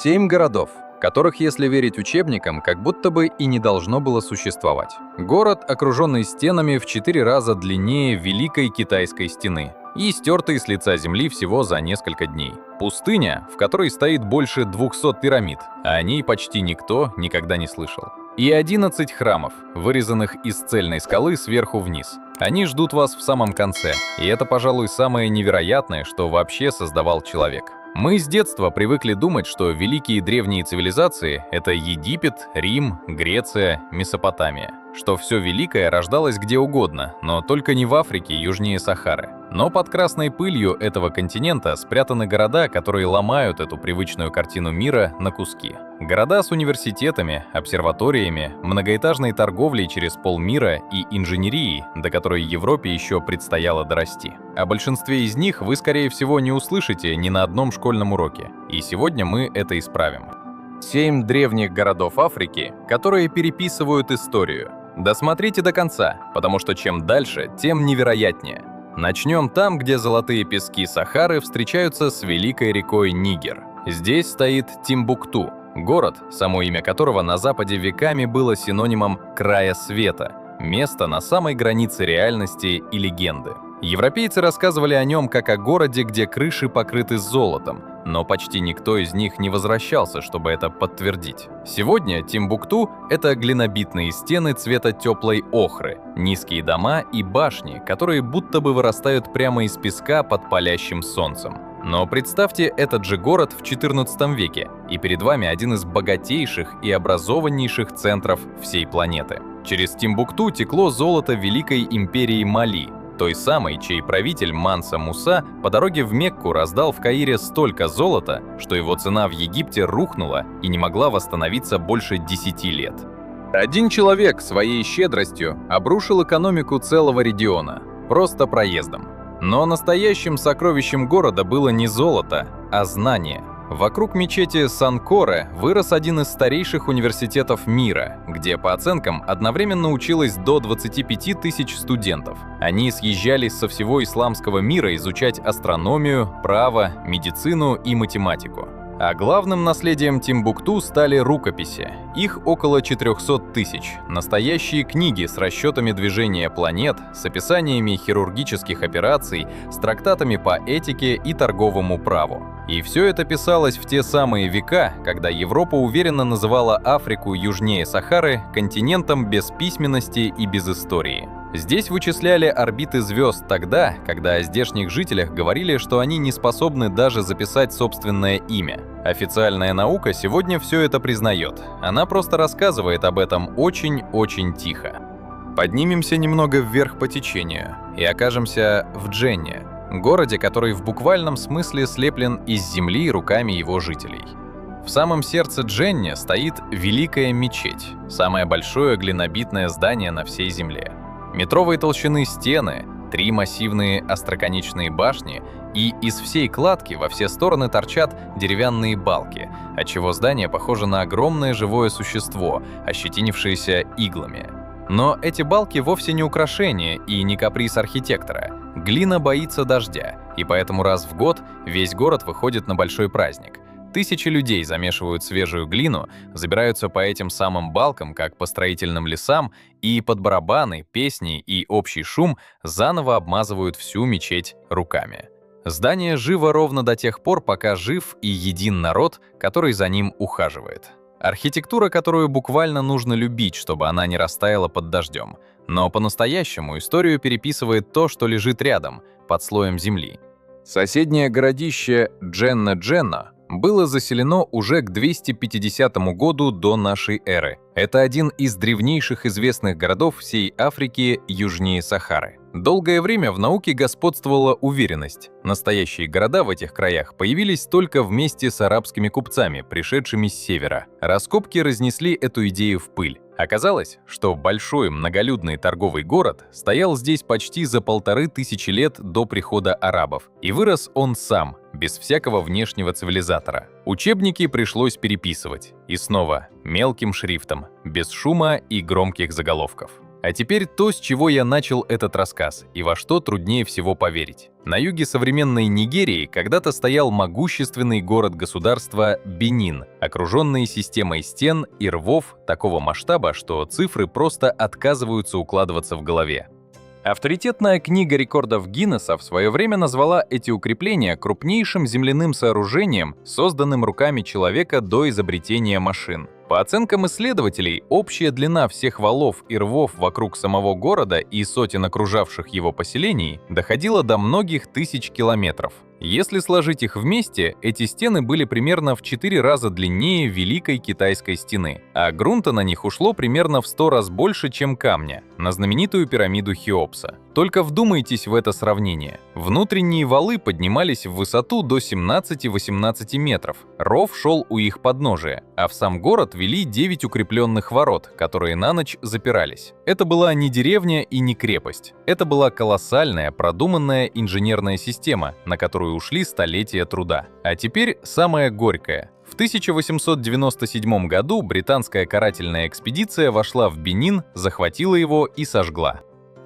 7 городов, которых, если верить учебникам, как будто бы и не должно было существовать. Город, окруженный стенами в 4 раза длиннее Великой Китайской стены и стертый с лица земли всего за несколько дней. Пустыня, в которой стоит больше 200 пирамид, а о ней почти никто никогда не слышал. И 11 храмов, вырезанных из цельной скалы сверху вниз. Они ждут вас в самом конце, и это, пожалуй, самое невероятное, что вообще создавал человек. Мы с детства привыкли думать, что великие древние цивилизации — это Египет, Рим, Греция, Месопотамия. Что все великое рождалось где угодно, но только не в Африке южнее Сахары. Но под красной пылью этого континента спрятаны города, которые ломают эту привычную картину мира на куски. Города с университетами, обсерваториями, многоэтажной торговлей через полмира и инженерией, до которой Европе еще предстояло дорасти. О большинстве из них вы, скорее всего, не услышите ни на одном школьном уроке. И сегодня мы это исправим. 7 древних городов Африки, которые переписывают историю. Досмотрите до конца, потому что чем дальше, тем невероятнее. Начнем там, где золотые пески Сахары встречаются с великой рекой Нигер. Здесь стоит Тимбукту, город, само имя которого на Западе веками было синонимом «края света», место на самой границе реальности и легенды. Европейцы рассказывали о нем как о городе, где крыши покрыты золотом, но почти никто из них не возвращался, чтобы это подтвердить. Сегодня Тимбукту — это глинобитные стены цвета теплой охры, низкие дома и башни, которые будто бы вырастают прямо из песка под палящим солнцем. Но представьте этот же город в XIV веке, и перед вами один из богатейших и образованнейших центров всей планеты. Через Тимбукту текло золото Великой империи Мали, той самой, чей правитель Манса Муса по дороге в Мекку раздал в Каире столько золота, что его цена в Египте рухнула и не могла восстановиться больше 10 лет. Один человек своей щедростью обрушил экономику целого региона, просто проездом. Но настоящим сокровищем города было не золото, а знание. Вокруг мечети Санкоре вырос один из старейших университетов мира, где, по оценкам, одновременно училось до 25 тысяч студентов. Они съезжались со всего исламского мира изучать астрономию, право, медицину и математику. А главным наследием Тимбукту стали рукописи. Их около 400 тысяч. Настоящие книги с расчетами движения планет, с описаниями хирургических операций, с трактатами по этике и торговому праву. И все это писалось в те самые века, когда Европа уверенно называла Африку южнее Сахары континентом без письменности и без истории. Здесь вычисляли орбиты звезд тогда, когда о здешних жителях говорили, что они не способны даже записать собственное имя. Официальная наука сегодня все это признает. Она просто рассказывает об этом очень-очень тихо. Поднимемся немного вверх по течению и окажемся в Дженне, городе, который в буквальном смысле слеплен из земли руками его жителей. В самом сердце Дженне стоит Великая мечеть, самое большое глинобитное здание на всей земле. Метровой толщины стены, 3 массивные остроконечные башни, и из всей кладки во все стороны торчат деревянные балки, отчего здание похоже на огромное живое существо, ощетинившееся иглами. Но эти балки вовсе не украшение и не каприз архитектора. Глина боится дождя, и поэтому раз в год весь город выходит на большой праздник. Тысячи людей замешивают свежую глину, забираются по этим самым балкам, как по строительным лесам, и под барабаны, песни и общий шум заново обмазывают всю мечеть руками. Здание живо ровно до тех пор, пока жив и един народ, который за ним ухаживает. Архитектура, которую буквально нужно любить, чтобы она не растаяла под дождем. Но по-настоящему историю переписывает то, что лежит рядом, под слоем земли. Соседнее городище Дженна-Дженна было заселено уже к 250 году до нашей эры. Это один из древнейших известных городов всей Африки южнее Сахары. Долгое время в науке господствовала уверенность. Настоящие города в этих краях появились только вместе с арабскими купцами, пришедшими с севера. Раскопки разнесли эту идею в пыль. Оказалось, что большой многолюдный торговый город стоял здесь почти за 1500 лет до прихода арабов, и вырос он сам, без всякого внешнего цивилизатора. Учебники пришлось переписывать, и снова мелким шрифтом, без шума и громких заголовков. А теперь то, с чего я начал этот рассказ, и во что труднее всего поверить. На юге современной Нигерии когда-то стоял могущественный город-государство Бенин, окруженный системой стен и рвов такого масштаба, что цифры просто отказываются укладываться в голове. Авторитетная книга рекордов Гиннесса в свое время назвала эти укрепления крупнейшим земляным сооружением, созданным руками человека до изобретения машин. По оценкам исследователей, общая длина всех валов и рвов вокруг самого города и сотен окружавших его поселений доходила до многих тысяч километров. Если сложить их вместе, эти стены были примерно в 4 раза длиннее Великой Китайской стены, а грунта на них ушло примерно в 100 раз больше, чем камня, на знаменитую пирамиду Хеопса. Только вдумайтесь в это сравнение. Внутренние валы поднимались в высоту до 17-18 метров, ров шел у их подножия, а в сам город вели 9 укрепленных ворот, которые на ночь запирались. Это была не деревня и не крепость. Это была колоссальная, продуманная инженерная система, на которую ушли столетия труда. А теперь самое горькое. В 1897 году британская карательная экспедиция вошла в Бенин, захватила его и сожгла.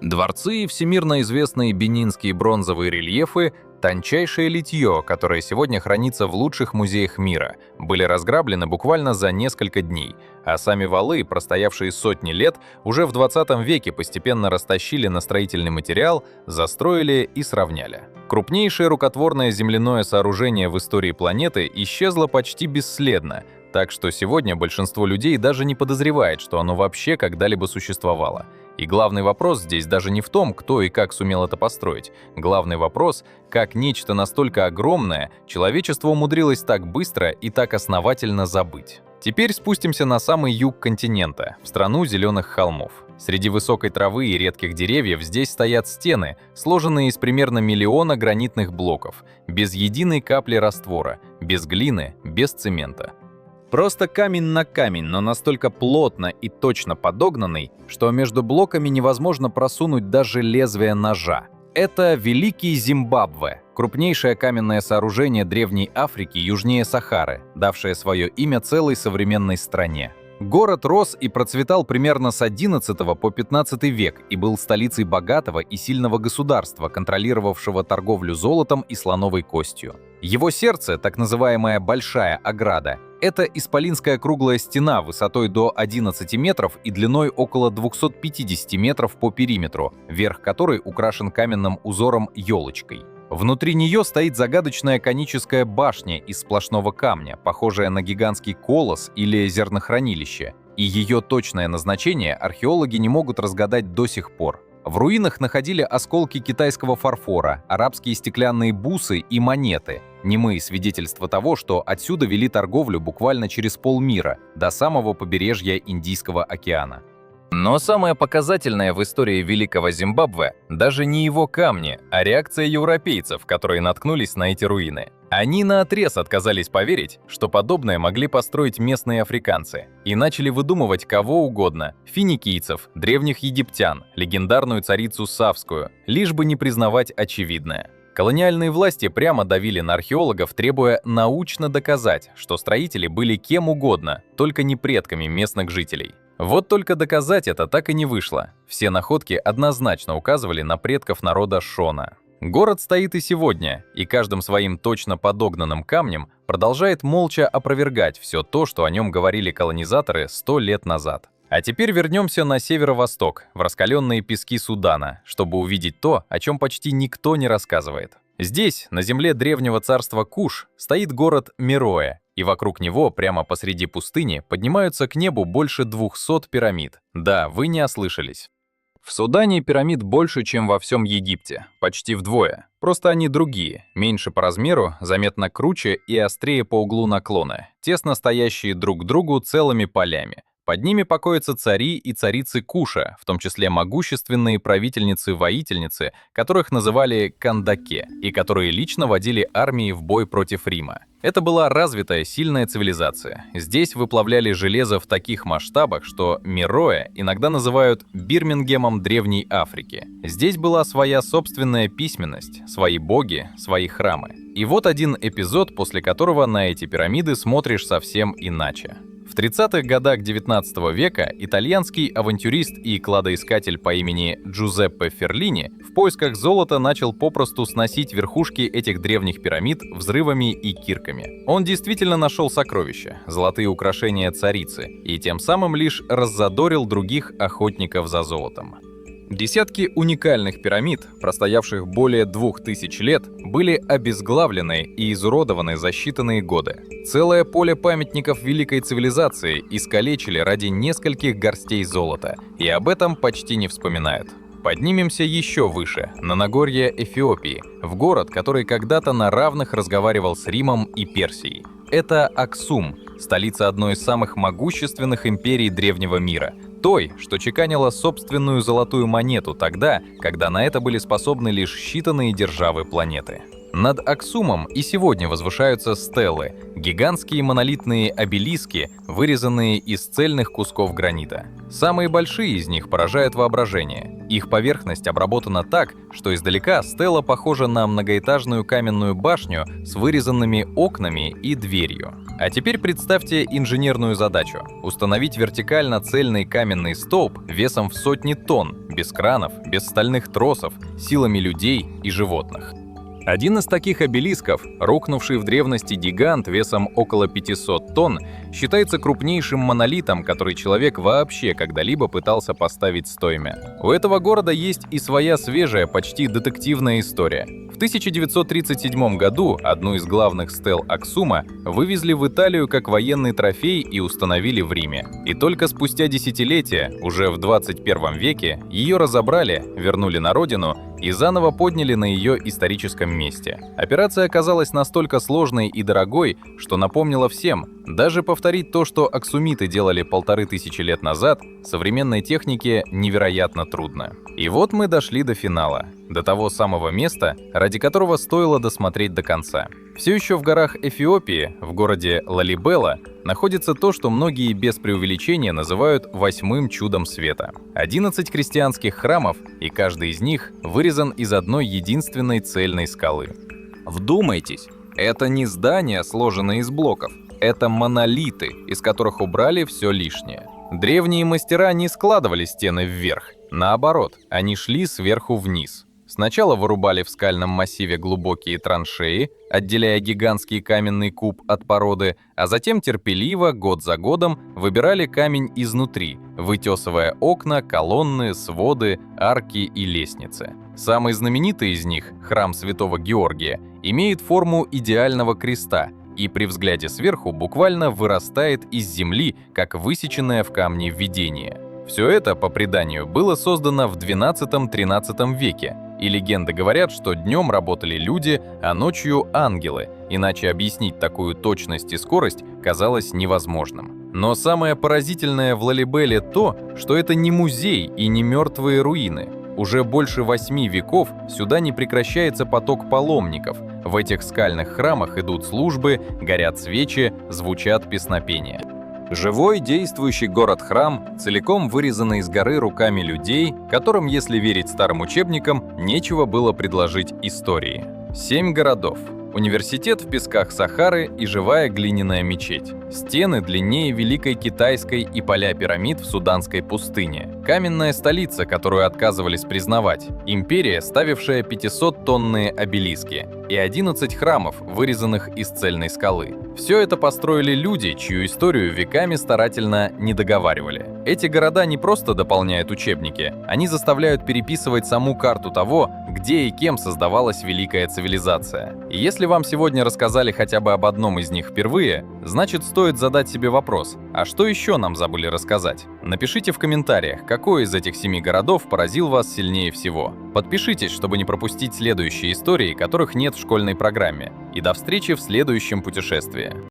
Дворцы и всемирно известные бенинские бронзовые рельефы – тончайшее литье, которое сегодня хранится в лучших музеях мира, были разграблены буквально за несколько дней, а сами валы, простоявшие сотни лет, уже в 20 веке постепенно растащили на строительный материал, застроили и сравняли. Крупнейшее рукотворное земляное сооружение в истории планеты исчезло почти бесследно, так что сегодня большинство людей даже не подозревает, что оно вообще когда-либо существовало. И главный вопрос здесь даже не в том, кто и как сумел это построить. Главный вопрос, как нечто настолько огромное человечество умудрилось так быстро и так основательно забыть. Теперь спустимся на самый юг континента, в страну зеленых холмов. Среди высокой травы и редких деревьев здесь стоят стены, сложенные из примерно 1 миллиона гранитных блоков, без единой капли раствора, без глины, без цемента. Просто камень на камень, но настолько плотно и точно подогнанный, что между блоками невозможно просунуть даже лезвие ножа. Это Великий Зимбабве, крупнейшее каменное сооружение Древней Африки южнее Сахары, давшее свое имя целой современной стране. Город рос и процветал примерно с XI по XV век и был столицей богатого и сильного государства, контролировавшего торговлю золотом и слоновой костью. Его сердце, так называемая Большая ограда, это исполинская круглая стена высотой до 11 метров и длиной около 250 метров по периметру, верх которой украшен каменным узором елочкой. Внутри нее стоит загадочная коническая башня из сплошного камня, похожая на гигантский колос или зернохранилище, и ее точное назначение археологи не могут разгадать до сих пор. В руинах находили осколки китайского фарфора, арабские стеклянные бусы и монеты, немые свидетельства того, что отсюда вели торговлю буквально через полмира, до самого побережья Индийского океана. Но самое показательное в истории Великого Зимбабве даже не его камни, а реакция европейцев, которые наткнулись на эти руины. Они наотрез отказались поверить, что подобное могли построить местные африканцы, и начали выдумывать кого угодно – финикийцев, древних египтян, легендарную царицу Савскую, лишь бы не признавать очевидное. Колониальные власти прямо давили на археологов, требуя научно доказать, что строители были кем угодно, только не предками местных жителей. Вот только доказать это так и не вышло. Все находки однозначно указывали на предков народа Шона. Город стоит и сегодня, и каждым своим точно подогнанным камнем продолжает молча опровергать все то, что о нем говорили колонизаторы 100 лет назад. А теперь вернемся на северо-восток, в раскаленные пески Судана, чтобы увидеть то, о чем почти никто не рассказывает. Здесь, на земле древнего царства Куш, стоит город Мероэ, и вокруг него, прямо посреди пустыни, поднимаются к небу больше 200 пирамид. Да, вы не ослышались. В Судане пирамид больше, чем во всем Египте, почти вдвое. Просто они другие, меньше по размеру, заметно круче и острее по углу наклона, тесно стоящие друг к другу целыми полями. Под ними покоятся цари и царицы Куша, в том числе могущественные правительницы-воительницы, которых называли кандаке, и которые лично водили армии в бой против Рима. Это была развитая, сильная цивилизация. Здесь выплавляли железо в таких масштабах, что Мероэ иногда называют Бирмингемом Древней Африки. Здесь была своя собственная письменность, свои боги, свои храмы. И вот один эпизод, после которого на эти пирамиды смотришь совсем иначе. В В 30-х годах XIX века итальянский авантюрист и кладоискатель по имени Джузеппе Ферлини в поисках золота начал попросту сносить верхушки этих древних пирамид взрывами и кирками. Он действительно нашел сокровища, золотые украшения царицы, и тем самым лишь раззадорил других охотников за золотом. Десятки уникальных пирамид, простоявших более 2000 лет, были обезглавлены и изуродованы за считанные годы. Целое поле памятников великой цивилизации искалечили ради нескольких горстей золота, и об этом почти не вспоминают. Поднимемся еще выше, на Нагорье Эфиопии, в город, который когда-то на равных разговаривал с Римом и Персией. Это Аксум, столица одной из самых могущественных империй древнего мира, той, что чеканила собственную золотую монету тогда, когда на это были способны лишь считанные державы планеты. Над Аксумом и сегодня возвышаются стелы, гигантские монолитные обелиски, вырезанные из цельных кусков гранита. Самые большие из них поражают воображение. Их поверхность обработана так, что издалека стела похожа на многоэтажную каменную башню с вырезанными окнами и дверью. А теперь представьте инженерную задачу – установить вертикально цельный каменный столб весом в сотни тонн, без кранов, без стальных тросов, силами людей и животных. Один из таких обелисков, рухнувший в древности гигант весом около 500 тонн, считается крупнейшим монолитом, который человек вообще когда-либо пытался поставить стойме. У этого города есть и своя свежая, почти детективная история. В 1937 году одну из главных стел Аксума вывезли в Италию как военный трофей и установили в Риме. И только спустя десятилетия, уже в 21 веке, ее разобрали, вернули на родину и заново подняли на ее историческом месте. Операция оказалась настолько сложной и дорогой, что напомнила всем, даже повторить то, что аксумиты делали 1500 лет назад, современной технике невероятно трудно. И вот мы дошли до финала, до того самого места, ради которого стоило досмотреть до конца. Все еще в горах Эфиопии, в городе Лалибела, находится то, что многие без преувеличения называют «восьмым чудом света». 11 христианских храмов, и каждый из них вырезан из одной единственной цельной скалы. Вдумайтесь, это не здания, сложенные из блоков, это монолиты, из которых убрали все лишнее. Древние мастера не складывали стены вверх, наоборот, они шли сверху вниз. Сначала вырубали в скальном массиве глубокие траншеи, отделяя гигантский каменный куб от породы, а затем терпеливо, год за годом, выбирали камень изнутри, вытесывая окна, колонны, своды, арки и лестницы. Самый знаменитый из них, храм Святого Георгия, имеет форму идеального креста и при взгляде сверху буквально вырастает из земли, как высеченное в камне видение. Все это, по преданию, было создано в XII-XIII веке, и легенды говорят, что днем работали люди, а ночью — ангелы, иначе объяснить такую точность и скорость казалось невозможным. Но самое поразительное в Лалибеле то, что это не музей и не мертвые руины. Уже больше 8 веков сюда не прекращается поток паломников. В этих скальных храмах идут службы, горят свечи, звучат песнопения. Живой, действующий город-храм, целиком вырезанный из горы руками людей, которым, если верить старым учебникам, нечего было предложить истории. 7 городов. Университет в песках Сахары и живая глиняная мечеть. Стены длиннее Великой Китайской и поля пирамид в Суданской пустыне. Каменная столица, которую отказывались признавать. Империя, ставившая 500-тонные обелиски. И 11 храмов, вырезанных из цельной скалы. Все это построили люди, чью историю веками старательно не договаривали. Эти города не просто дополняют учебники, они заставляют переписывать саму карту того, где и кем создавалась великая цивилизация. И если вам сегодня рассказали хотя бы об одном из них впервые, значит, стоит задать себе вопрос: а что еще нам забыли рассказать? Напишите в комментариях, какой из этих 7 городов поразил вас сильнее всего. Подпишитесь, чтобы не пропустить следующие истории, которых нет в школьной программе. И до встречи в следующем путешествии.